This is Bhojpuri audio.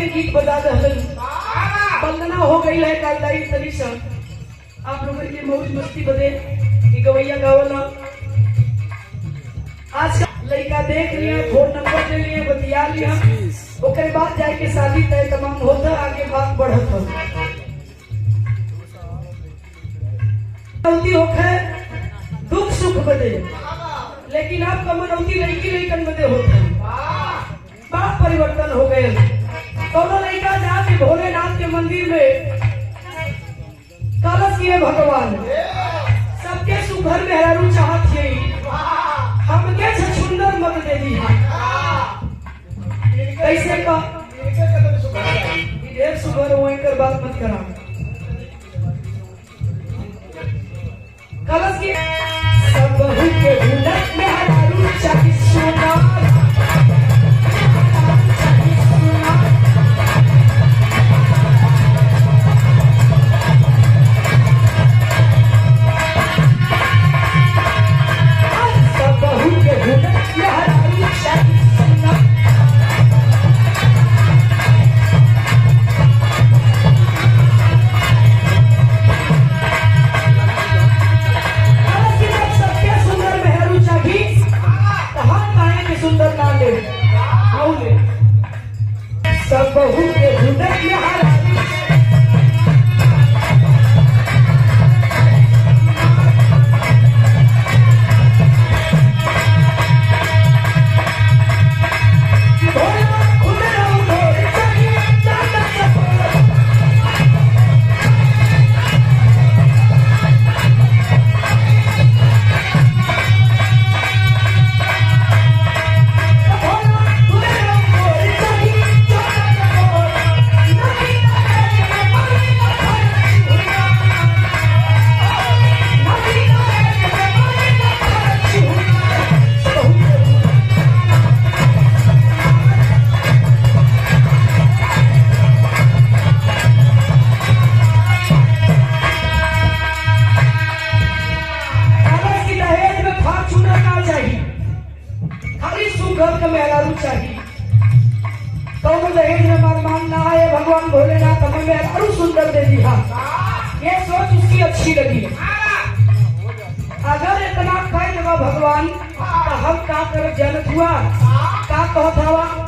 के गीत बजा दहलन वंदना हो गई है कालदाई तनी सा आप लोगों के मौज मस्ती बदे कि गवैया गावला आज लड़का देख लिया फोन नंबर ले लिए बतिया लिया ओकरे बाद जाए के शादी तय तमाम होता आगे बात बढ़त हो मनौती होखे दुख सुख बदे लेकिन आपका मनौती लड़की लड़कन बदे होता बात परिवर्तन हो गए दोनों लड़का जाके भोलेनाथ के मंदिर में कलश किए भगवान सबके सुघर में हरू चाहत है हमके सुंदर मत दे दी कैसे का ढेर सुघर हो कर बात मत करा कलश की सब के हुनर में हरू चाहे सोना सब बहू के हुनर में चाहिए तो दहेज में मान ना है भगवान भोलेनाथ हमें अरु सुंदर दे दी ये सोच उसकी अच्छी लगी अगर इतना कह देगा भगवान तो हम का कर जनत हुआ का कहत हवा